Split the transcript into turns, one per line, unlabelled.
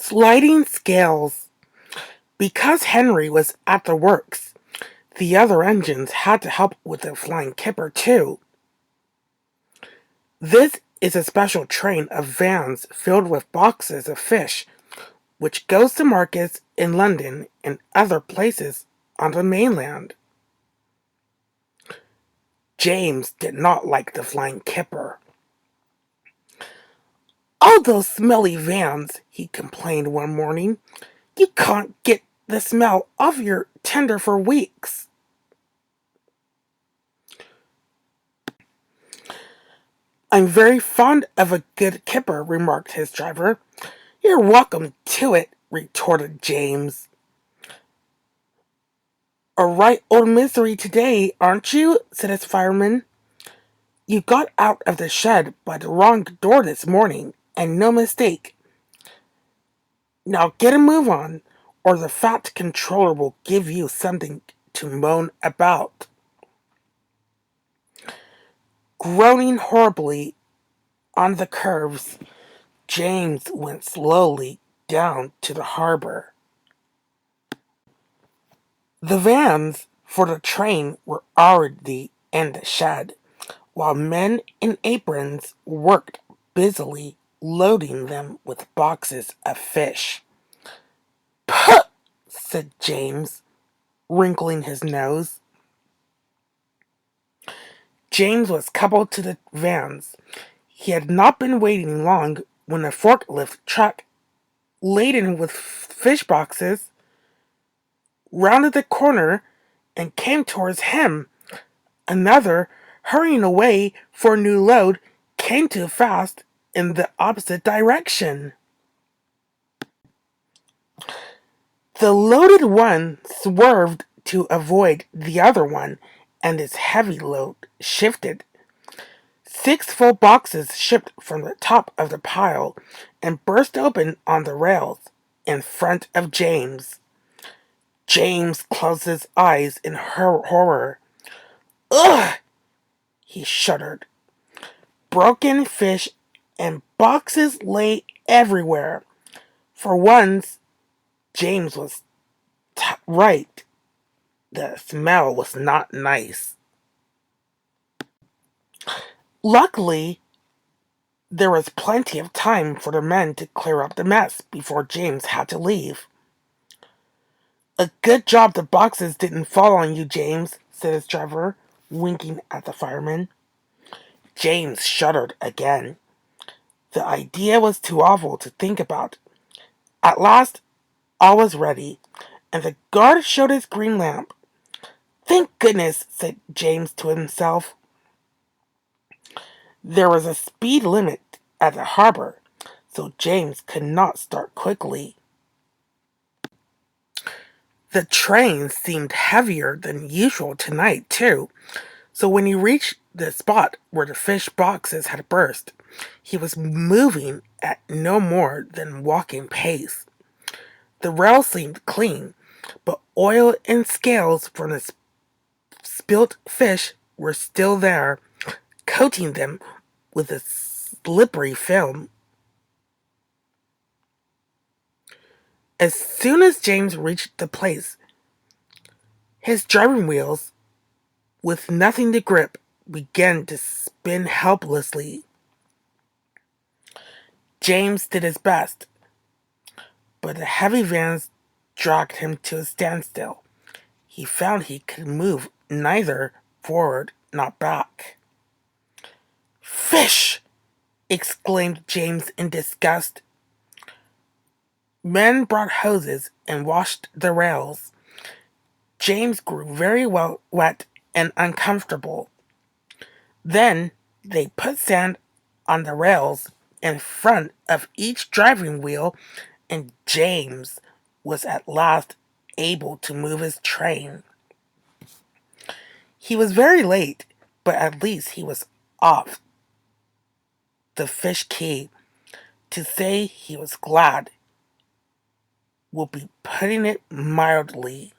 Sliding scales. Because Henry was at the works, the other engines had to help with the flying kipper too. This is a special train of vans filled with boxes of fish, which goes to markets in London and other places on the mainland. James did not like the flying kipper. "All those smelly vans," he complained one morning. "You can't get the smell off your tender for weeks." "I'm very fond of a good kipper," remarked his driver. "You're welcome to it," retorted James. "A right old misery today, aren't you?" said his fireman. "You got out of the shed by the wrong door this morning, and no mistake. Now get a move on, or the fat controller will give you something to moan about." Groaning horribly on the curves, James went slowly down to the harbor. The vans for the train were already in the shed, while men in aprons worked busily loading them with boxes of fish. "Puh!" said James, wrinkling his nose. James was coupled to the vans. He had not been waiting long when a forklift truck laden with fish boxes rounded the corner and came towards him. Another, hurrying away for a new load, came too fast in the opposite direction. The loaded one swerved to avoid the other one, and its heavy load shifted. 6 full boxes shipped from the top of the pile and burst open on the rails in front of James. James closed his eyes in horror. "Ugh!" he shuddered. Broken fish and boxes lay everywhere. For once, James was right. The smell was not nice. Luckily, there was plenty of time for the men to clear up the mess before James had to leave. "A good job the boxes didn't fall on you, James," said his driver, winking at the fireman. James shuddered again. The idea was too awful to think about. At last, all was ready, and the guard showed his green lamp. "Thank goodness," said James to himself. There was a speed limit at the harbor, so James could not start quickly. The train seemed heavier than usual tonight, too, so when he reached the spot where the fish boxes had burst, he was moving at no more than walking pace. The rail seemed clean, but oil and scales from the spilt fish were still there, coating them with a slippery film. As soon as James reached the place, his driving wheels, with nothing to grip, began to spin helplessly. James did his best, but the heavy vans dragged him to a standstill. He found he could move neither forward nor back. "Fish!" exclaimed James in disgust. Men brought hoses and washed the rails. James grew very wet and uncomfortable. Then they put sand on the rails in front of each driving wheel, and James was at last able to move his train. He was very late, but at least he was off the fish quay. To say he was glad will be putting it mildly.